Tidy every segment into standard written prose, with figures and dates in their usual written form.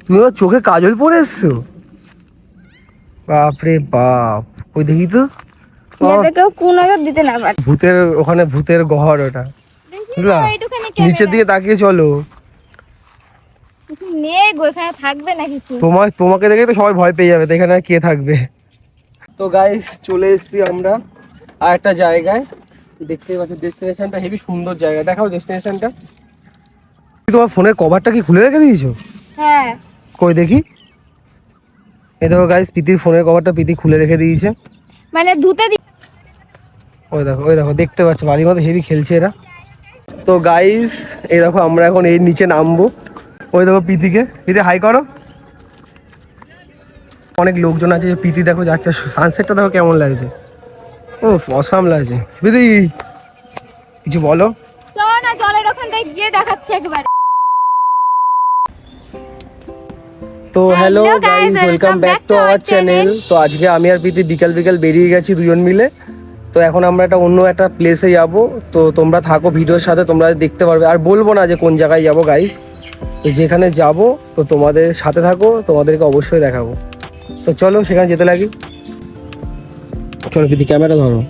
তুমি আমার চোখে কাজল পরে এসছো? বাপরে বাপ, ওই দেখি তো। যাতে কেউ কোন নজর দিতে না পারে। ভূতের ওখানে ভূতের ঘর ওটা, বুঝলা? নিচের দিকে তাকিয়ে চলো। নেই গো, এখানে থাকবে না কিছু। তোমাকে দেখে তো সবাই ভয় পেয়ে যাবে, এখানে আর কে থাকবে। তো গাইস চলে এসেছি আমরা আর একটা জায়গায়, দেখতে পাচ্ছ ডেস্টিনেশনটা হেবি সুন্দর জায়গা। দেখাও ডেস্টিনেশনটা। তোমার ফোনের কভারটা কি খুলে রেখে দিয়েছো? হ্যাঁ। কই দেখি। এই দেখো গাইস, প্রীতির ফোনের কভারটা প্রীতি খুলে রেখে দিয়েছে। মানে ধুতে দি। ওই দেখো দেখতে পাচ্ছ, বাড়ির মধ্যে হেভি খেলছে এরা। তো গাইস এই দেখো আমরা এখন এর নিচে নামবো। ওই দেখো প্রীতিকে, প্রীতি হাই করো। অনেক লোকজন আছে, প্রীতি দেখো যাচ্ছে। সানসেটটা দেখো কেমন লাগছে, ও অসাম লাগছে। প্রীতি কিছু বলো। চলো না, জলের ওখানটায় গিয়ে দেখাচ্ছে একবার। তো hello guys, welcome back to our channel. তো আজকে আমি আর প্রীতি বিকাল বেরিয়ে গেছি দুজন মিলে। তো এখন আমরা অন্য একটা প্লেসে যাব। তো তোমরা থাকো ভিডিওর সাথে, তোমরা দেখতে পারবে। আর বলবো না যে কোন জায়গায় যাব গাইস। তো যেখানে যাব তো তোমাদের সাথে থাকো, তোমাদেরকে অবশ্যই দেখাবো। তো চলো সেখানে যেতে লাগি। চলো প্রীতি ক্যামেরা ধরো।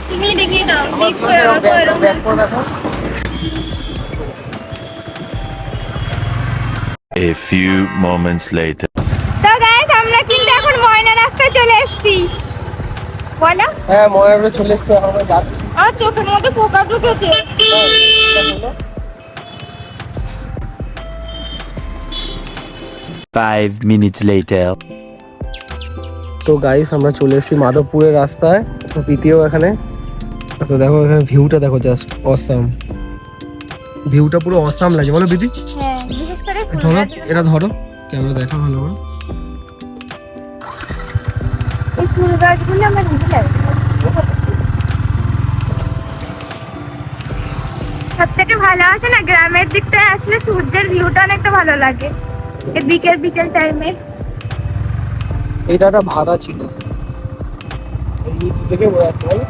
তুমি দেখিয়ে দাও। A few moments later. তো গাইস আমরা কিন্তু এখন ময়না রাস্তায় চলে এসেছি। বলো। হ্যাঁ ময়ূরে চলে এসেছি, এখন আমরা যাচ্ছি। আর চোখের মধ্যে পোকা ঢুকেছে। 5 minutes later. তো গাইস আমরা চলে এসেছি মাধবপুরের রাস্তায়। তো প্রীতিও এখানে। তো দেখো এখানে ভিউটা দেখো, জাস্ট অসাম। ভিউটা পুরো অসাম লাগছে, বলো প্রীতি? হ্যাঁ, বিশেষ করে ধরো এটা ধরো, ক্যামেরা দেখা ভালো করে। এই ফুল গাছগুলো আমার হেভি লাগে। সব থেকে ভালো আছে না, গ্রামের দিকটায় আসলে সূর্যের ভিউটা অনেকটা ভালো লাগে। এই বিকেল টাইমে। এটা একটা ভাড়া ছিল, এই থেকে বোঝাচ্ছে বলো।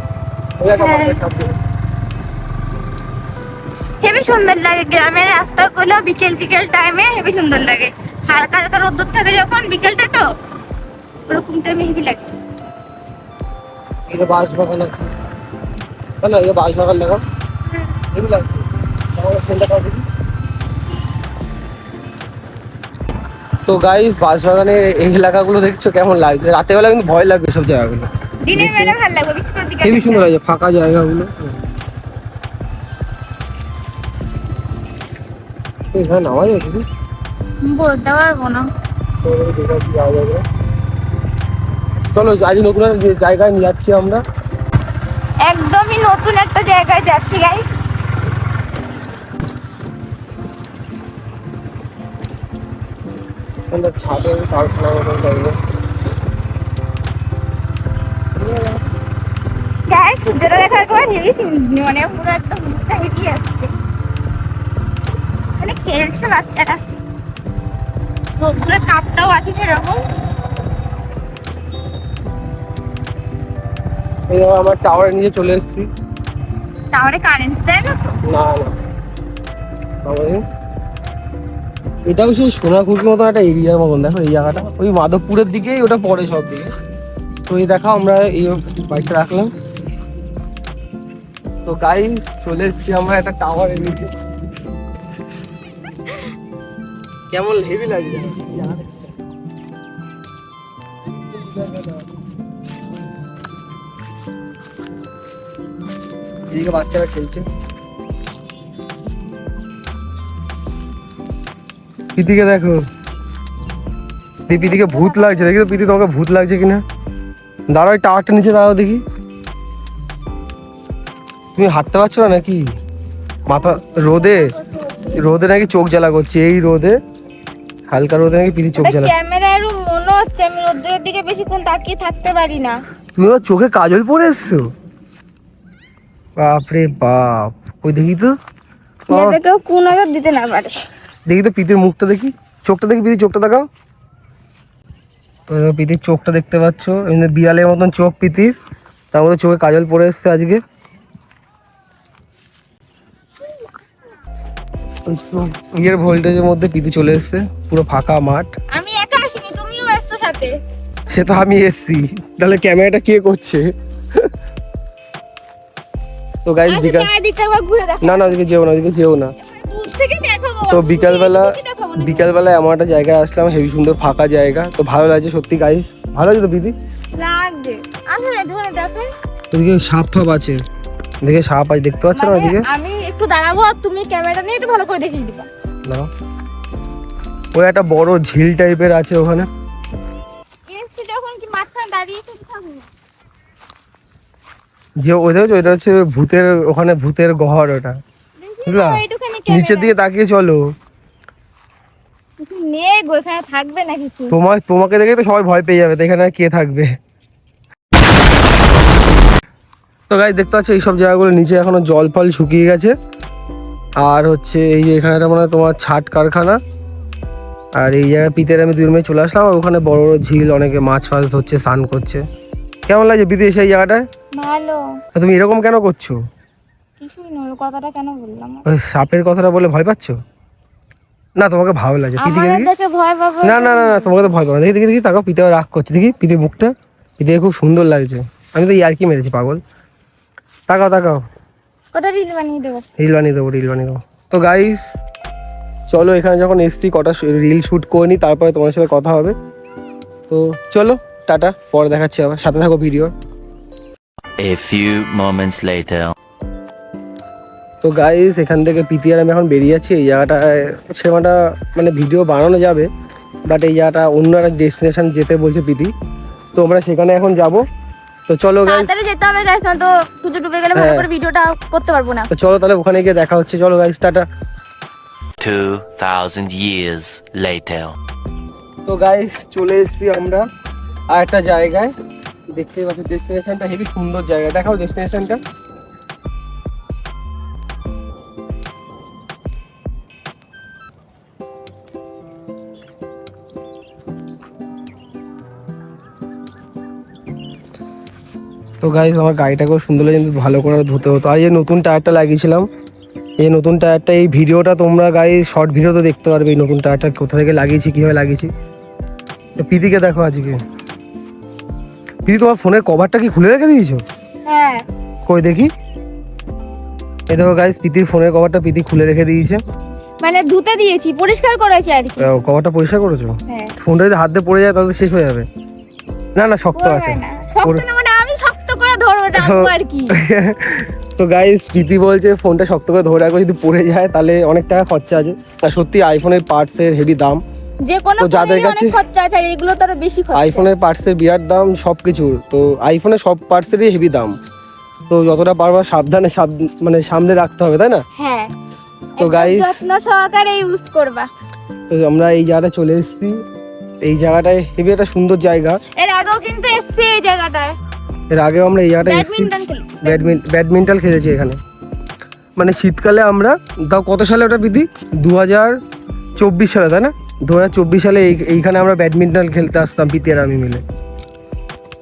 হেবি সুন্দর লাগে গ্রামের রাস্তাগুলো বিকেল টাইমে, হেবি সুন্দর লাগে। হালকা হালকা রোদ্দুর থাকে যখন বিকেলটা, তো ওরকম টাইমে হেবি লাগে। এটা বাঁশ বাগান আছে, না এই বাঁশ বাগান দেখো হেবি লাগছে। আমাদের ফোনটা কাউ দেখি। তো গাইস বাঁশবাগানের এই এলাকাগুলো দেখছো কেমন লাগছে? রাতের বেলা কিন্তু ভয় লাগবে সব জায়গাগুলো। দিনের বেলা ভালো লাগবে, বিশেষ করে বিকেলে। হেবি সুন্দর লাগছে ফাঁকা জায়গাগুলো। এখানে নামা যায় কি? বলতে পারবো না। চলো আজ নতুন জায়গায় নিয়ে যাচ্ছি আমরা। একদমই নতুন একটা জায়গায় যাচ্ছি গাইস। ছাদে কারখানা মতন জায়গা। গাইস সূর্যটা দেখা একবার হেভি, মানে পুরো একদম মুখটা হেভি আসছে। মানে খেলছে বাচ্চারা, রোদ্দুরে তাপটাও আছে সেরকম। এই আমার টাওয়ারের নিচে চলে এসেছি। টাওয়ারে কারেন্ট দেয় না তো? না এটাও সেই সোনাকুকির মতো একটা এরিয়ার মতন। দেখো এই জায়গাটা ওই মাধবপুরের দিকেই ওটা পড়ে সব দিকে। তো এই দেখো আমরা এই বাইকটা রাখলাম। তো গাইস চলে এসেছি আমরা একটা টাওয়ারের নিচে। কেমন হেভি লাগছে এদিকে বাচ্চারা খেলছে। পিদিকে দেখো, পিদিকে ভূত লাগছে, দেখি তো পিদি তোমাকে ভূত লাগছে কিনা। দাঁড়াও, টাওয়ারটা নিচে দাঁড়াও দেখি। তুমি হাঁটতে পারছো না নাকি? মাথা রোদে, রোদে নাকি চোখ জ্বালা করছে, এই রোদে, হালকা রোদে নাকি পিদি চোখ জ্বালা। ক্যামেরার মনে হচ্ছে আমি রোদ্রের দিকে বেশিক্ষণ তাকিয়ে থাকতে পারি না। তুমি আমার চোখে কাজল পরে এসছো? বাপরে বাপ, ওই দেখি তো, যাতে কেউ কোন নজর দিতে না পারে। দেখি তো পিতির মুখটা দেখি, চোখটা দেখি, পিতির চোখটা দেখাও তো। পিতির চোখটা দেখতে পাচ্ছ, এমনি বিড়ালের মতন চোখ পিতির, তার মধ্যে চোখে কাজল পরে এসছে আজকে। ইয়ের ভোল্টেজের মধ্যে পিতি চলে এসছে, পুরো ফাঁকা মাঠ। আমি একা আসিনি, তুমিও এসছো সাথে। সে তো আমি এসছি, তাহলে ক্যামেরাটা কে করছে? তো গাইস বিকাল, চারিদিকটা একবার ঘুরে দেখো। না না ওদিকে যেও না, ওদিকে যেও না। দূর থেকে দেখো বাবা। তো বিকালবেলা, দেখাবো না। বিকালবেলা এমন একটা জায়গায় আসলাম, হেভি সুন্দর ফাঁকা জায়গা, তো ভালো লাগছে সত্যি গাইস। ভালো লাগছে তো পিতি? লাগবে। আসলে একটুখানি দেখো। ওদিকে সাপ ফাপ আছে, দেখে সাপ আছে, দেখতে পাচ্ছ না ওদিকে? আমি একটু দাঁড়াবো আর তুমি ক্যামেরাটা নিয়ে একটু ভালো করে দেখিয়ে দিবা। দাঁড়াও। ওই একটা বড় ঝিল টাইপের আছে ওখানে। এসছি যখন কি মাঝখানে দাঁড়িয়ে একটু থাকবো। যে ওইটা হচ্ছে, ওইটা হচ্ছে ভূতের, ওখানে ভূতের ঘর ওটা, বুঝলা? নিচের দিকে তাকিয়ে চলো। নেই গো, এখানে থাকবে না কিছু। তোমাকে দেখে তো সবাই ভয় পেয়ে যাবে, তো এখানে আর কে থাকবে? তো গাইস দেখতে পাচ্ছ এইসব জায়গাগুলো নিচে এখনো জল ফল শুকিয়ে গেছে। আর হচ্ছে এই যে এখানে মানে তোমার ছাট কারখানা। আর এই জায়গায় পিতের আমি 2 মিনিট চলে আসলাম, আর ওখানে বড় বড় ঝিল, অনেকে মাছ ফাছ ধরছে, স্নান করছে। কেমন লাগছে পিতে এসে এই জায়গাটায়? ভালো। তা তুমি এরকম কেন করছো? কিছুই নয়, কথাটা কেন বললাম? ওই সাপের কথাটা বলে ভয় পাচ্ছো? না তোমাকে ভালো লাগছে পিতে আমার দেখি। দেখে ভয় পাবো? না না না না, তোমাকে তো ভয় পাবো না। দেখি দেখি দেখি, তাকাও, পিতে রাগ করছে, দেখি পিতে মুখটা, পিতে খুব সুন্দর লাগছে। আমি তো ইয়ার্কি মেরেছি পাগল। তাকাও তাকাও, কটা রিল বানিয়ে দেবো। রিল বানিয়ে দেবো, রিল বানিয়ে দেবো। তো গাইস চলো, এখানে যখন এসছি কটা রিল শ্যুট করে নিই, তারপরে তোমার সাথে কথা হবে। তো চলো টাটা, পরে দেখাচ্ছি আবার, সাথে থাকো video. A few moments later. তো গাইস এখান থেকে পিতি আর আমি এখন বেরিয়ে যাচ্ছি। এই জায়গাটায় সেমাটা মানে ভিডিও বানানো যাবে, বাট এই জায়গাটা অন্য একটা ডেস্টিনেশন যেতে বলছে পিতি, তো আমরা সেখানে এখন যাব। তো চলো গাইস, তাড়াতাড়ি যেতে হবে গাইস, না তো শুধু ডুবে গেলে ভালো করে ভিডিওটা করতে পারবো না। তো চলো তাহলে ওখানে গিয়ে দেখা হচ্ছে। চলো গাইস টাটা। 2000 years later. তো গাইস চলে এসেছি আমরা আর একটা জায়গায়, দেখতে পাচ্ছ ডেস্টিনেশনটা হেভি সুন্দর জায়গা। দেখাও ডেস্টিনেশনটা। তো গাইস আমার গাড়িটাকেও সুন্দর লাগে, কিন্তু ভালো করে ধুতে হতো। আর এই নতুন টায়ারটা লাগিয়েছিলাম, এই নতুন টায়ারটা, এই ভিডিওটা তোমরা গাইস শর্ট ভিডিওতে দেখতে পারবে এই নতুন টায়ারটা কোথা থেকে লাগিয়েছি, কিভাবে লাগিয়েছি। তো পিদিকে দেখো আজকে, পিদি তোমার ফোনের কভারটা কি খুলে রেখে দিয়েছো? হ্যাঁ। কই দেখি। এই দেখো গাইস, পিতির ফোনের কভারটা পিতি খুলে রেখে দিয়েছে। মানে ধুতে দিয়েছি, পরিষ্কার করেছি আর কি। কভারটা পরিষ্কার করেছো? হ্যাঁ। ফোনটা যদি হাত দিয়ে পড়ে যায় তাহলে শেষ হয়ে যাবে। না না শক্ত আছে। না, শক্ত না মানে আমি শক্ত করে ধরবো রাখবো আর কি। তো গাইস প্রীতি বলছে ফোনটা শক্ত করে ধরে রাখো, যদি পড়ে যায় তাহলে অনেক টাকা খরচা আছে। আর সত্যি আইফোনের পার্টসের হেভি দাম, যে কোনো তো যাদের ফোনেরই কাছে অনেক খরচা আছে, আর এগুলো তো আরো বেশি খরচা। আইফোনের পার্টসের বিরাট দাম, সব কিছুর। তো আইফোনের সব পার্টসেরই হেভি দাম, তো যতটা পারবা সাবধানে মানে সামনে রাখতে হবে, তাই না? হ্যাঁ। তো একদম গাইস যত্ন সহকারে ইউজ করবা। তো আমরা এই জায়গাটা চলে এসেছি, এই জায়গাটায় হেভি একটা সুন্দর জায়গা। এর আগেও কিন্তু এসছি এই জায়গাটায়, এর আগেও আমরা এই জায়গাটায় এসেছি, ব্যাডমিন্টন খেলছি। ব্যাডমিন্টন খেলেছি এখানে। মানে শীতকালে আমরা, তাও কত সালে ওটা বিধি, 2024 সালে, তাই না? 2024 সালে এইখানে আমরা ব্যাডমিন্টন খেলতে আসতাম পিতি আর আমি মিলে।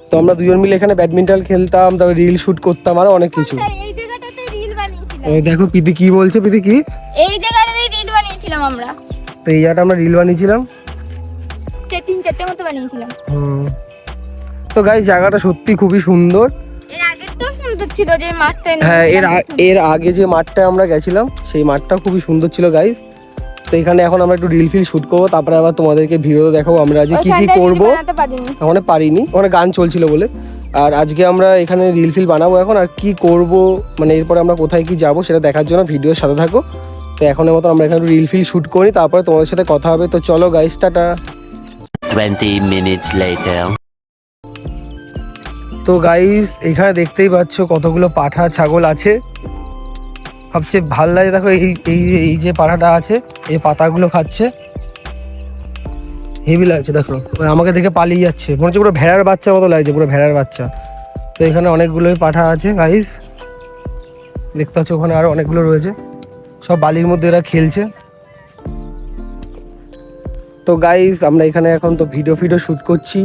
তো আমরা দুজন মিলে এখানে ব্যাডমিন্টন খেলতাম, তারপর রিল শুট করতাম, আরো অনেক কিছু। এই জায়গাটাতে রিল বানিয়েছিলাম। ওই দেখো পিতি কি বলছে, পিতি কি? এই জায়গাটাতে রিল বানিয়েছিলাম আমরা। তো এই জায়গাটা আমরা রিল বানিয়েছিলাম, 3-4টে মতো বানিয়েছিলাম। তো গাইস জায়গাটা সত্যি খুবই সুন্দর। এর আগেরটাও সুন্দর ছিল, যে মাঠটা হ্যাঁ, এর আগে যে মাঠটায় আমরা গেছিলাম সেই মাঠটা খুবই সুন্দর ছিল গাইস। তো এখানে এখন আমরা একটু রিল ফিল শুট করবো, তারপরে আবার তোমাদেরকে ভিডিও দেখাবো আমরা আজ কি কি করবো। ওখানে পারিনি, ওখানে গান চলছিল বলে। আর আজকে আমরা এখানে রিল ফিল বানাবো এখন, আর কি করব মানে এরপরে আমরা কোথায় কি যাব সেটা দেখার জন্য ভিডিওর সাথে থাকো। তো এখনের মতো আমরা এখানে রিল ফিল শ্যুট করি, তারপরে তোমাদের সাথে কথা হবে। তো চলো গাইস, টাটা। 20 minutes later. তো গাইস এখানে দেখতেই পাচ্ছ কতগুলো পাঠা ছাগল আছে। সবচেয়ে ভাল লাগে দেখো এই এই এই যে পাঠাটা আছে, এই পাতাগুলো খাচ্ছে, হেভি লাগছে দেখো। আমাকে দেখে পালিয়ে যাচ্ছে, মনে হচ্ছে পুরো ভেড়ার বাচ্চা মতো লাগছে, পুরো ভেড়ার বাচ্চা। তো এখানে অনেকগুলোই পাঠা আছে গাইস, দেখতে পাচ্ছ ওখানে আরো অনেকগুলো রয়েছে, সব বালির মধ্যে এরা খেলছে। তো গাইস আমরা এখানে এখন তো ভিডিও শুট করছি।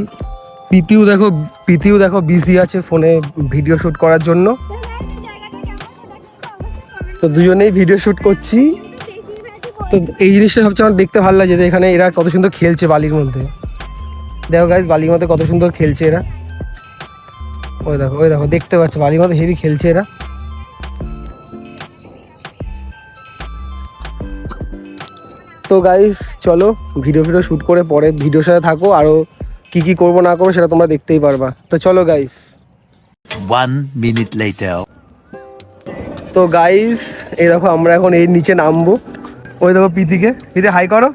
প্রীতিও দেখো বিজি আছে ফোনে ভিডিও শুট করার জন্য। তো দুজনেই ভিডিও শুট করছি। তো এই জিনিসটা সবচেয়ে আমার দেখতে ভালো লাগে যে এখানে এরা কত সুন্দর খেলছে বালির মধ্যে। দেখো গাইস বালির মধ্যে কত সুন্দর খেলছে এরা। ওই দেখো দেখতে পাচ্ছ বালির মধ্যে হেভি খেলছে এরা। তো গাইস চলো ভিডিও শুট করে পরে ভিডিওর সাথে থাকো, আরো কি কি করবো না করবো সেটা তোমরা দেখতেই পারবা। তো চলো গাইস। 1 minute later. তো গাইস এই দেখো আমরা এখন এর নিচে নামবো। ওই দেখো প্রীতি হাই করো।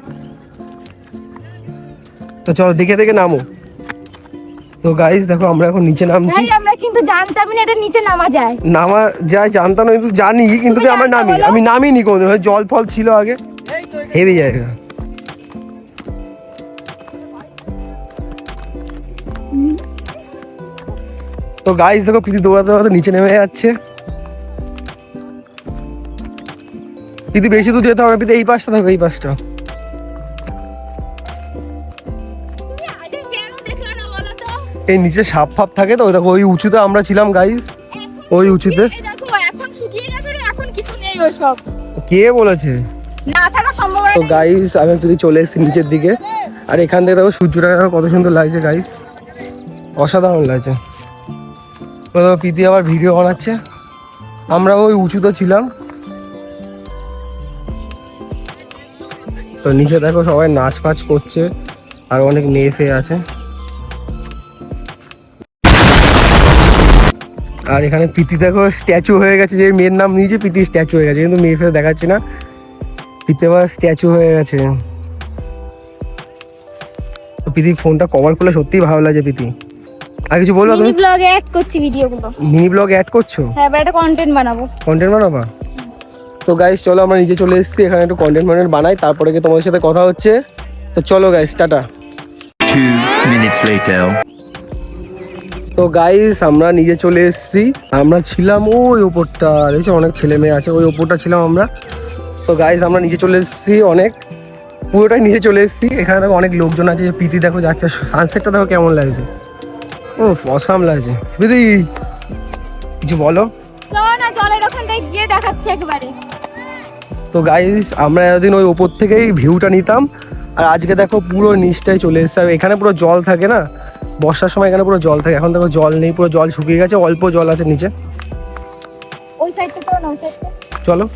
তো চলো দেখে নামো। তো গাইস দেখো আমরা এখন নিচে নামছি। ভাই আমরা কিন্তু জানতামই না এটা নিচে নামা যায়। নামা যায় জানতাম না, কিন্তু জানি, কিন্তু কি আমরা আমি নামিনি কোনোদিন। জল ফল ছিল আগে, হেভি জায়গা। তো গাইস দেখো প্রীতি দৌড়াতে নিচে নেমে যাচ্ছে। প্রীতি বেশি দূর যেতে হবে না, প্রীতি এই পাশটা থাকবে, এই পাশটা। এই নিচে সাপ ফাপ থাকে তো, দেখো ওই উঁচুতে আমরা ছিলাম গাইস, ওই উঁচুতে। এখন শুকিয়ে গেছে রে, এখন কিছু নেই ওইসব। কে বলেছে না থাকার সম্ভাবনা। তো গাইস আমি যদি চলে এসেছি নিচের দিকে, আর এখান থেকে দেখো সূর্যটা কত সুন্দর লাগছে গাইস, অসাধারণ লাগছে। তো প্রীতি আবার ভিডিও বানাচ্ছে, আমরা ওই উঁচুতে ছিলাম। তো নিচে দেখো সবাই নাচ ফাচ করছে, আর অনেক মেয়ে ফেয়ে আছে। আর এখানে প্রীতি দেখো স্ট্যাচু হয়ে গেছে, যে মেয়ের নাম নিয়েছে প্রীতি স্ট্যাচু হয়ে গেছে, কিন্তু মেয়ে ফেয়ে দেখাচ্ছি না, প্রীতি আবার স্ট্যাচু হয়ে গেছে। প্রীতি ফোনটা কভার করলে সত্যিই ভালো লাগে প্রীতি। আর কিছু বলবো তুমি? মিনি ব্লগে অ্যাড করছি ভিডিওগুলো। মিনি ব্লগ অ্যাড করছো? হ্যাঁ এবার একটা কন্টেন্ট বানাবো। কন্টেন্ট বানাবা? তো গাইস চলো আমরা নিচে চলে এসেছি, এখানে একটু কন্টেন্ট বানাই, তারপরে কি তোমাদের সাথে কথা হচ্ছে। তো চলো গাইস টাটা। 2 minutes later. তো গাইস আমরা নিচে চলে এসেছি, আমরা ছিলাম ওই ওপরটা, দেখছো অনেক ছেলে মেয়ে আছে, ওই ওপরটা ছিলাম আমরা। তো গাইস আমরা নিচে চলে এসেছি, অনেক পুরোটাই নিচে চলে এসেছি। এখানে দেখো অনেক লোকজন আছে, প্রীতি দেখো যাচ্ছে, সানসেটটা দেখো কেমন লাগছে, ও অসাম লাগছে। প্রীতি কিছু বলো। চলো না জলের ওখানটায় গিয়ে দেখাচ্ছি একবারে। তো গাইস আমরা এতদিন ওই ওপর থেকেই ভিউটা নিতাম, আর আজকে দেখো পুরো নিচটাই চলে এসেছে। আর এখানে পুরো জল থাকে না, বর্ষার সময় এখানে পুরো জল থাকে, এখন দেখো জল নেই, পুরো জল শুকিয়ে গেছে, অল্প জল আছে নিচে। ওই সাইডটা চলো না, ওই সাইডটা চলো।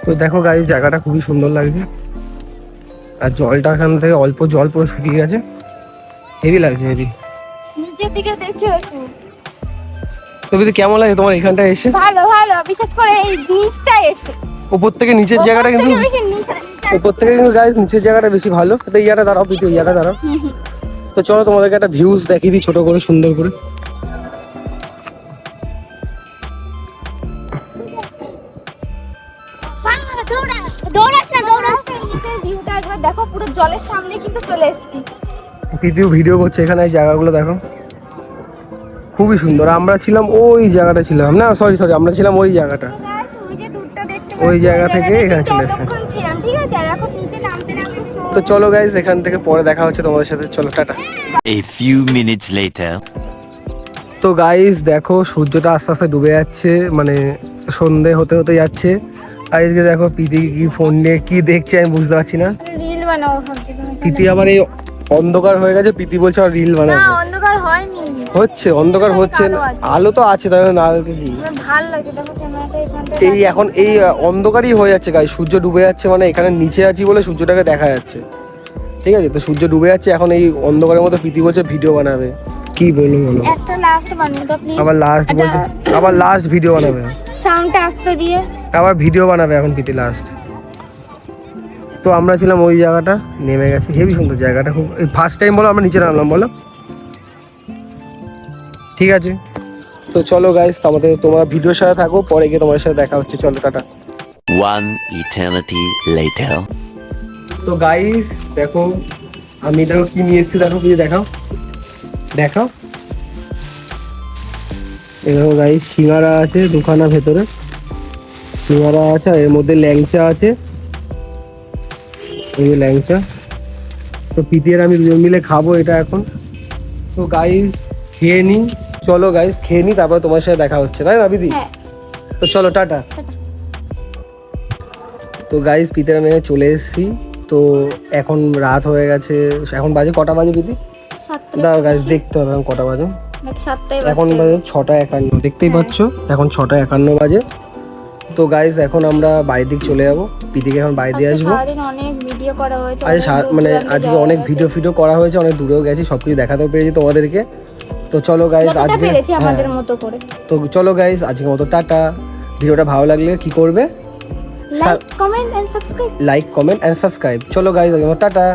তো দেখো গাইস জায়গাটা খুবই সুন্দর লাগছে, আর জলটা এখান থেকে অল্প জল পুরো শুকিয়ে গেছে, হেভি লাগছে হেভি। নিচের দিকে দেখে একটু তো প্রীতি কেমন লাগে তোমার এখানটা এসে? ভালো বিশেষ করে এই নিচটা এসে। উপর থেকে নিচের জায়গাটা কিন্তু, ওপর থেকে বেশি নিচে। উপর থেকে কিন্তু গাইস নিচের জায়গাটা বেশি ভালো। তো এই জায়গাটা দাঁড়াও প্রীতি, এই জায়গাটা দাঁড়াও। তো চলো তোমাদেরকে একটা ভিউজ দেখিয়ে দিই ছোট করে, সুন্দর করে। নিচের ভিউটা একবার দেখো, পুরো জলের সামনে কিন্তু চলে এসেছি। প্রীতিও ভিডিও করছে এখানে, এই জায়গাগুলো দেখো খুবই সুন্দর। আমরা ছিলাম ওই জায়গাটা ছিলাম না, সরি আমরা ছিলাম ওই জায়গাটা, ওই জায়গা থেকে এখানে চলে এসেছে। তো চলো গাইস এখান থেকে পরে দেখা হচ্ছে তোমাদের সাথে, চলো tata. A few minutes later. তো গাইস দেখো সূর্যটা আস্তে আস্তে ডুবে যাচ্ছে, মানে সন্ধে হতে যাচ্ছে। আর এদিকে দেখো প্রীতি কি ফোন নিয়ে কি দেখছে আমি বুঝতে পারছি না। রিল বানাবো ভাবছি। প্রীতি আবার এই অন্ধকার হয়ে গেছে, প্রীতি বলছে আর রিল না বানাবো। অন্ধকার হয়নি। হচ্ছে অন্ধকার হচ্ছে না, আলো তো আছে তাহলে না আলোতে কি আমার ভালো লাগছে দেখো ক্যামেরাটা এখানটা এই এখন এই অন্ধকারই হয়ে যাচ্ছে গাইস, সূর্য ডুবে যাচ্ছে মানে এখানে নিচে আছি বলে সূর্যটাকে দেখা যাচ্ছে, ঠিক আছে? তো সূর্য ডুবে যাচ্ছে এখন এই অন্ধকারের মধ্যে প্রীতি বলছে ভিডিও বানাবে, কি বলবো বলো? একটা লাস্ট বানিয়ে দাও প্লিজ। আবার লাস্ট বলছে, আবার লাস্ট ভিডিও বানাবে, সাউন্ডটা আস্তে দিয়ে। আবার ভিডিও বানাবে এখন প্রীতি লাস্ট। তো আমরা ছিলাম ওই জায়গাটা, নেমে গেছি, হেভি সুন্দর জায়গাটা, খুব ফার্স্ট টাইম বলো আমরা নিচে নামলাম বলো, ঠিক আছে? তো চলো গাইস, আমাদের তোমরা ভিডিওর সাথে থাকো, পরে গিয়ে তোমার সাথে দেখা হচ্ছে, চলো টাটা। One eternity later. তো গাইস দেখো আমি দেখো কি নিয়ে এসেছি, দেখো কি দেখাও, দেখাও, এই দেখো গাইস সিঙ্গারা আছে দুখানা, ভেতরে সিঙ্গারা আছে, আর এর মধ্যে ল্যাংচা আছে, এই যে ল্যাংচা। তো প্রীতি আর আমি দুজন মিলে খাবো এটা এখন। তো গাইস খেয়ে নিই, চলো গাইস খেয়ে নিই, তারপর তোমার সাথে দেখা হচ্ছে, তাই না প্রীতি? হ্যাঁ তো চলো টাটা। তো গাইস প্রীতি আর আমি চলে এসেছি, তো এখন রাত হয়ে গেছে, এখন বাজে কটা বাজে প্রীতি? দাও গাইস দেখতে হবে এখন কটা বাজে, এখন বাজে 6:51, দেখতেই পাচ্ছ এখন 6:51 বাজে। তো গাইস এখন আমরা বাড়ির দিক চলে যাবো, প্রীতিকে এখন বাড়ি দিয়ে আসবো। সারাদিন অনেক ভিডিও করা হয়েছে, মানে আজকে অনেক ভিডিও করা হয়েছে, অনেক দূরেও গেছি, সবকিছু দেখাতেও পেরেছি তোমাদেরকে। তো চলো গাইস আজকে পেরেছি আমাদের হ্যাঁ। মতো করে। তো চলো গাইস আজকের মতো টাটা। ভিডিওটা ভালো লাগলে কি করবে? Like comment and subscribe. Like comment and subscribe. চলো গাইস আজকের মতো টাটা।